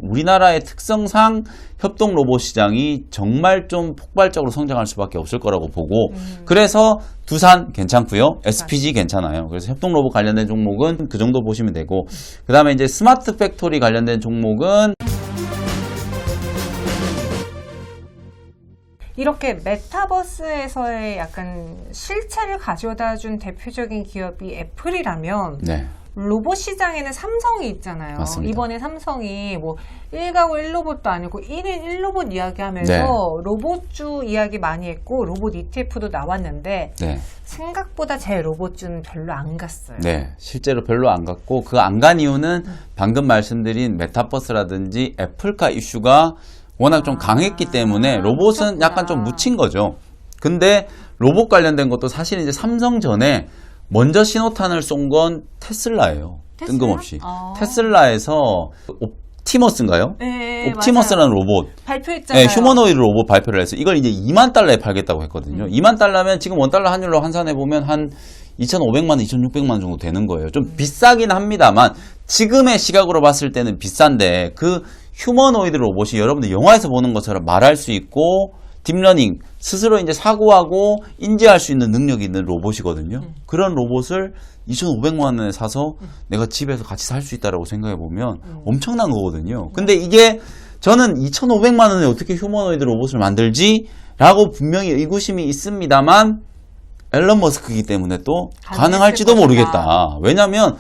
우리나라의 특성상 협동 로봇 시장이 정말 좀 폭발적으로 성장할 수밖에 없을 거라고 보고 그래서 두산 괜찮고요. SPG 괜찮아요. 그래서 협동 로봇 관련된 종목은 그 정도 보시면 되고 그 다음에 이제 스마트 팩토리 관련된 종목은 이렇게 메타버스에서의 약간 실체를 가져다 준 대표적인 기업이 애플이라면 네. 로봇 시장에는 삼성이 있잖아요. 맞습니다. 이번에 삼성이 뭐 1가구 1로봇도 아니고 1인 1로봇 이야기하면서 네. 로봇주 이야기 많이 했고 로봇 ETF도 나왔는데 네. 생각보다 제 로봇주는 별로 안 갔어요. 네, 실제로 별로 안 갔고 그 안 간 이유는 방금 말씀드린 메타버스라든지 애플카 이슈가 워낙 좀 강했기 때문에 로봇은 그렇구나. 약간 좀 묻힌 거죠. 근데 로봇 관련된 것도 사실 이제 삼성 전에 먼저 신호탄을 쏜 건 테슬라예요. 테슬라? 뜬금없이. 테슬라에서 옵티머스인가요? 네, 옵티머스라는 맞아요. 로봇. 발표했잖아요. 네, 휴머노이드 로봇 발표를 해서 이걸 이제 2만 달러에 팔겠다고 했거든요. 2만 달러면 지금 원달러 환율로 환산해 보면 한 2,500만 원, 2,600만 원 정도 되는 거예요. 좀 비싸긴 합니다만 지금의 시각으로 봤을 때는 비싼데 그 휴머노이드 로봇이 여러분들 영화에서 보는 것처럼 말할 수 있고 딥러닝 스스로 이제 사고하고 인지할 수 있는 능력이 있는 로봇이거든요. 그런 로봇을 2,500만 원에 사서 내가 집에서 같이 살 수 있다라고 생각해 보면 엄청난 거거든요. 근데 이게 저는 2,500만 원에 어떻게 휴머노이드 로봇을 만들지라고 분명히 의구심이 있습니다만 앨런 머스크이기 때문에 또 가능할지도 모르겠다. 왜냐하면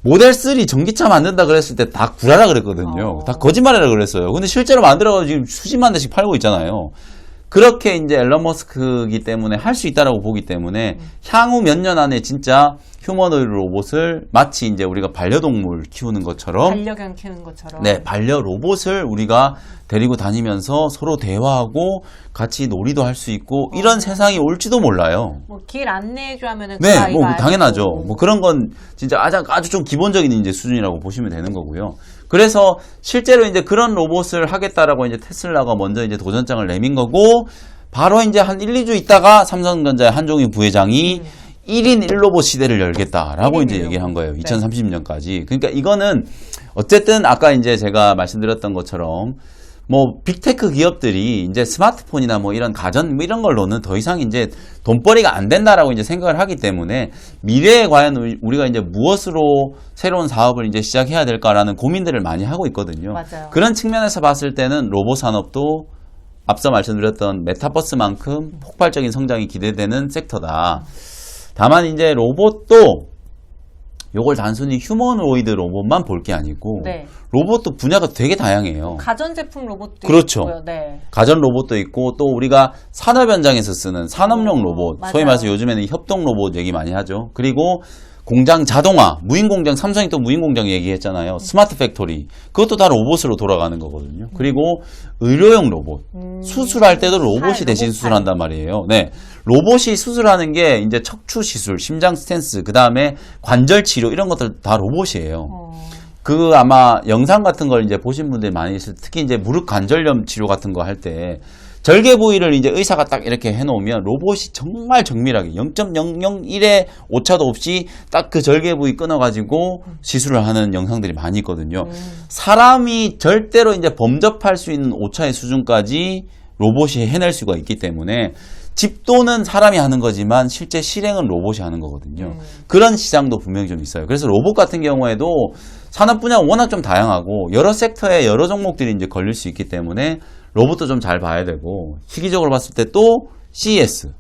모델 3 전기차 만든다 그랬을 때 다 구라라 그랬거든요. 다 거짓말이라 그랬어요. 근데 실제로 만들어가지고 지금 수십만 대씩 팔고 있잖아요. 그렇게 이제 앨런 머스크이기 때문에 할 수 있다라고 보기 때문에 향후 몇 년 안에 진짜 휴머노이드 로봇을 마치 이제 우리가 반려동물 키우는 것처럼 반려견 키우는 것처럼 네, 반려 로봇을 우리가 데리고 다니면서 서로 대화하고 같이 놀이도 할 수 있고 이런 세상이 올지도 몰라요. 뭐 길 안내해줘 하면은 그 네, 아이가 뭐 당연하죠. 알고. 뭐 그런 건 진짜 아주 좀 기본적인 이제 수준이라고 보시면 되는 거고요. 그래서 실제로 이제 그런 로봇을 하겠다라고 이제 테슬라가 먼저 이제 도전장을 내민 거고 바로 이제 한 1, 2주 있다가 삼성전자의 한종희 부회장이 1인 1로봇 시대를 열겠다라고 1인 이제 1로봇. 얘기를 한 거예요. 네. 2030년까지. 그러니까 이거는 어쨌든 아까 이제 제가 말씀드렸던 것처럼 뭐 빅테크 기업들이 이제 스마트폰이나 뭐 이런 가전 뭐 이런 걸로는 더 이상 이제 돈벌이가 안 된다라고 이제 생각을 하기 때문에 미래에 과연 우리가 이제 무엇으로 새로운 사업을 이제 시작해야 될까라는 고민들을 많이 하고 있거든요. 맞아요. 그런 측면에서 봤을 때는 로봇 산업도 앞서 말씀드렸던 메타버스만큼 폭발적인 성장이 기대되는 섹터다. 다만 이제 로봇도 요걸 단순히 휴머노이드 로봇만 볼 게 아니고 네. 로봇도 분야가 되게 다양해요. 가전제품 로봇도 그렇죠. 있고요. 네. 가전 로봇도 있고 또 우리가 산업 현장에서 쓰는 산업용 로봇, 맞아요. 소위 말해서 요즘에는 협동 로봇 얘기 많이 하죠. 그리고 공장 자동화, 무인 공장, 삼성이 또 무인 공장 얘기했잖아요. 스마트 팩토리. 그것도 다 로봇으로 돌아가는 거거든요. 그리고 의료용 로봇. 수술할 때도 로봇이 대신 로봇팔. 수술한단 말이에요. 네. 로봇이 수술하는 게 이제 척추 시술, 심장 스탠스, 그 다음에 관절 치료 이런 것들 다 로봇이에요. 그 아마 영상 같은 걸 이제 보신 분들이 많이 있을 특히 이제 무릎 관절염 치료 같은 거 할 때 절개 부위를 이제 의사가 딱 이렇게 해놓으면 로봇이 정말 정밀하게 0.001의 오차도 없이 딱 그 절개 부위 끊어가지고 시술을 하는 영상들이 많이 있거든요. 사람이 절대로 이제 범접할 수 있는 오차의 수준까지 로봇이 해낼 수가 있기 때문에 집도는 사람이 하는 거지만 실제 실행은 로봇이 하는 거거든요. 그런 시장도 분명히 좀 있어요. 그래서 로봇 같은 경우에도 산업 분야가 워낙 좀 다양하고 여러 섹터에 여러 종목들이 이제 걸릴 수 있기 때문에 로봇도 좀 잘 봐야 되고 시기적으로 봤을 때 또 CES.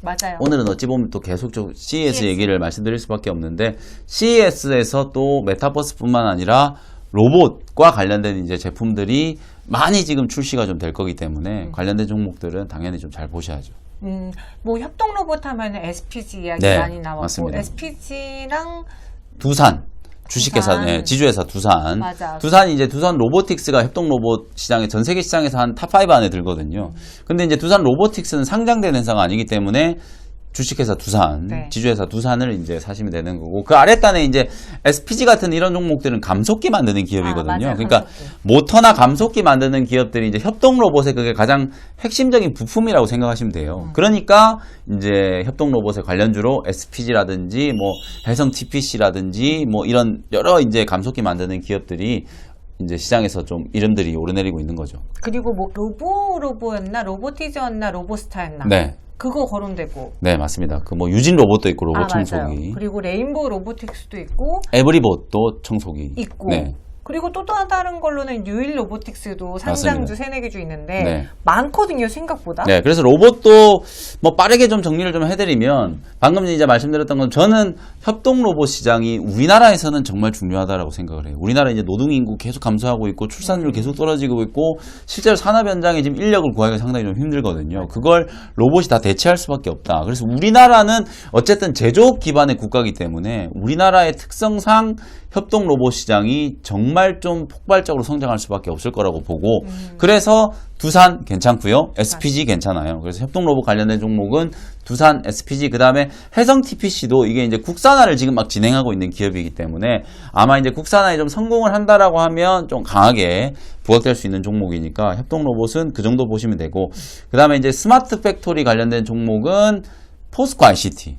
맞아요. 오늘은 어찌 보면 또 계속적으로 CES 얘기를 말씀드릴 수밖에 없는데 CES에서 또 메타버스뿐만 아니라 로봇과 관련된 이제 제품들이 많이 지금 출시가 좀 될 거기 때문에 관련된 종목들은 당연히 좀 잘 보셔야죠. 뭐 협동 로봇 하면은 SPG 이야기 네, 많이 나왔고 맞습니다. SPG랑 두산 주식회사, 두산. 네, 지주회사 두산. 맞아. 두산이 이제 두산 로보틱스가 협동 로봇 시장에 전 세계 시장에서 한 탑5 안에 들거든요. 근데 이제 두산 로보틱스는 상장된 회사가 아니기 때문에 주식회사 두산, 네. 지주회사 두산을 이제 사시면 되는 거고 그 아랫단에 이제 SPG 같은 이런 종목들은 감속기 만드는 기업이거든요. 맞아요. 그러니까 감속기. 모터나 감속기 만드는 기업들이 이제 협동 로봇의 그게 가장 핵심적인 부품이라고 생각하시면 돼요. 그러니까 이제 협동 로봇의 관련주로 SPG라든지 뭐 해성 TPC라든지 뭐 이런 여러 이제 감속기 만드는 기업들이 이제 시장에서 좀 이름들이 오르내리고 있는 거죠. 그리고 뭐 로보였나 로보티즈였나 로보스타였나 네. 그거 거론되고. 네, 맞습니다. 그 뭐 유진 로봇도 있고 로봇 맞아요. 청소기. 그리고 레인보우 로보틱스도 있고 에브리봇도 청소기. 있고. 네. 그리고 또 다른 걸로는 유일 로보틱스도 상장주 맞습니다. 3-4개 주 있는데 네. 많거든요, 생각보다. 네, 그래서 로봇도 뭐 빠르게 좀 정리를 좀 해드리면 방금 이제 말씀드렸던 건 저는 협동 로봇 시장이 우리나라에서는 정말 중요하다라고 생각을 해요. 우리나라 이제 노동 인구 계속 감소하고 있고 출산율 계속 떨어지고 있고 실제로 산업 현장에 지금 인력을 구하기가 상당히 좀 힘들거든요. 그걸 로봇이 다 대체할 수밖에 없다. 그래서 우리나라는 어쨌든 제조업 기반의 국가이기 때문에 우리나라의 특성상 협동 로봇 시장이 정말 좀 폭발적으로 성장할 수밖에 없을 거라고 보고 그래서 두산 괜찮고요. SPG 괜찮아요. 그래서 협동 로봇 관련된 종목은 두산, SPG 그다음에 해성 TPC도 이게 이제 국산화를 지금 막 진행하고 있는 기업이기 때문에 아마 이제 국산화에 좀 성공을 한다라고 하면 좀 강하게 부각될 수 있는 종목이니까 협동 로봇은 그 정도 보시면 되고 그다음에 이제 스마트 팩토리 관련된 종목은 포스코 ICT.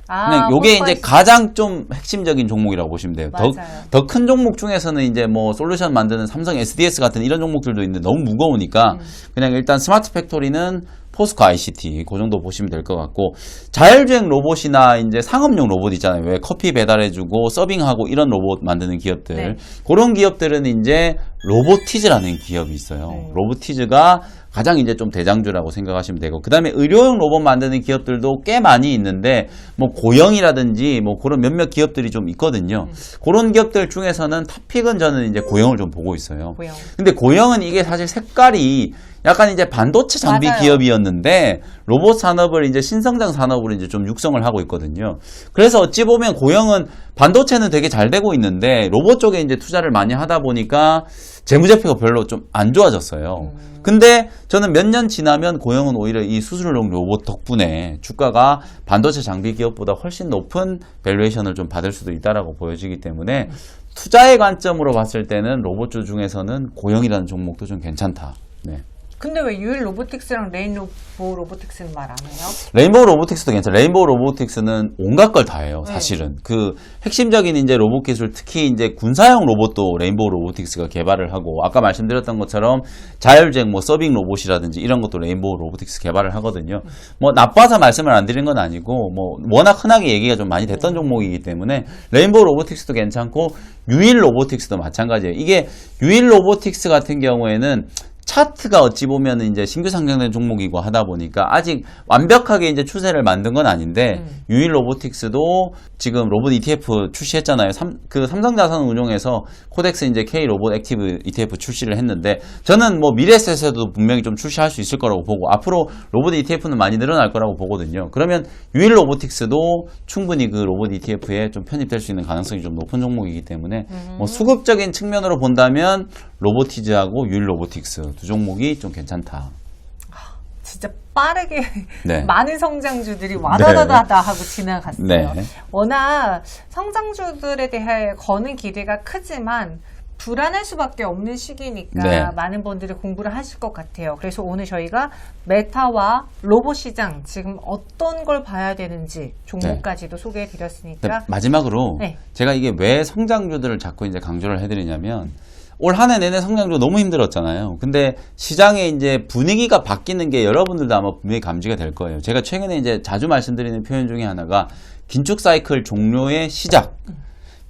요게 포스코 이제 ICT. 가장 좀 핵심적인 종목이라고 보시면 돼요. 맞아요. 더 큰 종목 중에서는 이제 뭐 솔루션 만드는 삼성 SDS 같은 이런 종목들도 있는데 너무 무거우니까 그냥 일단 스마트 팩토리는 포스코 ICT 그 정도 보시면 될 것 같고 자율주행 로봇이나 이제 상업용 로봇 있잖아요. 왜 커피 배달해주고 서빙하고 이런 로봇 만드는 기업들 네. 그런 기업들은 이제 로보티즈라는 기업이 있어요. 네. 로보티즈가 가장 이제 좀 대장주라고 생각하시면 되고 그 다음에 의료용 로봇 만드는 기업들도 꽤 많이 있는데 뭐 고영이라든지 뭐 그런 몇몇 기업들이 좀 있거든요. 그런 기업들 중에서는 탑픽은 저는 이제 고영을 좀 보고 있어요. 고영. 근데 고영은 이게 사실 색깔이 약간 이제 반도체 장비 맞아요. 기업이었는데 로봇 산업을 이제 신성장 산업으로 이제 좀 육성을 하고 있거든요. 그래서 어찌 보면 고영은 반도체는 되게 잘 되고 있는데 로봇 쪽에 이제 투자를 많이 하다 보니까 재무제표가 별로 좀 안 좋아졌어요. 근데 저는 몇 년 지나면 고영은 오히려 이 수술용 로봇 덕분에 주가가 반도체 장비 기업보다 훨씬 높은 밸류에이션을 좀 받을 수도 있다라고 보여지기 때문에 투자의 관점으로 봤을 때는 로봇주 중에서는 고영이라는 종목도 좀 괜찮다. 네. 근데 왜 유일 로보틱스랑 레인보우 로보틱스는 말 안 해요? 레인보우 로보틱스도 괜찮아요. 레인보우 로보틱스는 온갖 걸 다 해요, 사실은. 그 핵심적인 이제 로봇 기술, 특히 이제 군사용 로봇도 레인보우 로보틱스가 개발을 하고, 아까 말씀드렸던 것처럼 자율주행 뭐 서빙 로봇이라든지 이런 것도 레인보우 로보틱스 개발을 하거든요. 뭐 나빠서 말씀을 안 드린 건 아니고, 뭐 워낙 흔하게 얘기가 좀 많이 됐던 종목이기 때문에 레인보우 로보틱스도 괜찮고, 유일 로보틱스도 마찬가지예요. 이게 유일 로보틱스 같은 경우에는 차트가 어찌 보면 이제 신규 상장된 종목이고 하다 보니까 아직 완벽하게 이제 추세를 만든 건 아닌데 유일 로보틱스도 지금 로봇 ETF 출시했잖아요. 그 삼성자산운용에서 코덱스 이제 K 로봇 액티브 ETF 출시를 했는데 저는 뭐 미래에셋에도 분명히 좀 출시할 수 있을 거라고 보고 앞으로 로봇 ETF는 많이 늘어날 거라고 보거든요. 그러면 유일 로보틱스도 충분히 그 로봇 ETF에 좀 편입될 수 있는 가능성이 좀 높은 종목이기 때문에 뭐 수급적인 측면으로 본다면 로보티즈하고 유일 로보틱스 두 종목이 좀 괜찮다. 진짜 빠르게 네. 많은 성장주들이 와다다다다 하고 지나갔어요. 네. 워낙 성장주들에 대해 거는 기대가 크지만 불안할 수밖에 없는 시기니까 네. 많은 분들이 공부를 하실 것 같아요. 그래서 오늘 저희가 메타와 로봇 시장 지금 어떤 걸 봐야 되는지 종목까지도 소개해 드렸으니까 마지막으로 네. 제가 이게 왜 성장주들을 자꾸 이제 강조를 해드리냐면 올 한 해 내내 성장주 너무 힘들었잖아요. 근데 시장에 이제 분위기가 바뀌는 게 여러분들도 아마 분명히 감지가 될 거예요. 제가 최근에 이제 자주 말씀드리는 표현 중에 하나가 긴축 사이클 종료의 시작.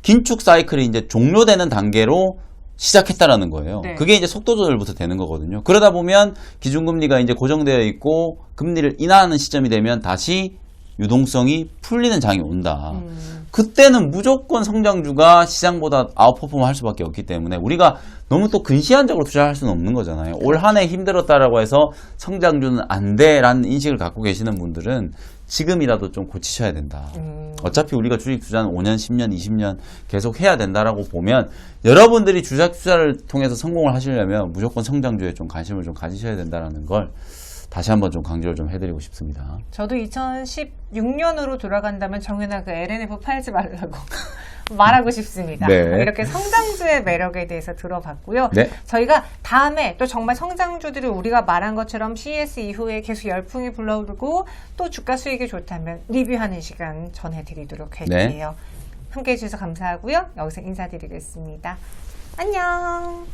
긴축 사이클이 이제 종료되는 단계로 시작했다라는 거예요. 네. 그게 이제 속도 조절부터 되는 거거든요. 그러다 보면 기준금리가 이제 고정되어 있고 금리를 인하하는 시점이 되면 다시 유동성이 풀리는 장이 온다. 그때는 무조건 성장주가 시장보다 아웃퍼폼 할 수밖에 없기 때문에 우리가 너무 또 근시안적으로 투자할 수는 없는 거잖아요. 올 한 해 힘들었다라고 해서 성장주는 안 돼라는 인식을 갖고 계시는 분들은 지금이라도 좀 고치셔야 된다. 어차피 우리가 주식 투자는 5년, 10년, 20년 계속 해야 된다라고 보면 여러분들이 주식 투자를 통해서 성공을 하시려면 무조건 성장주에 좀 관심을 좀 가지셔야 된다라는 걸 다시 한번 좀 강조를 좀 해드리고 싶습니다. 저도 2016년으로 돌아간다면 정연아 그 LNF 팔지 말라고 말하고 싶습니다. 네. 이렇게 성장주의 매력에 대해서 들어봤고요. 네. 저희가 다음에 또 정말 성장주들이 우리가 말한 것처럼 CES 이후에 계속 열풍이 불러오르고 또 주가 수익이 좋다면 리뷰하는 시간 전해드리도록 할게요. 함께해 주셔서 감사하고요. 여기서 인사드리겠습니다. 안녕.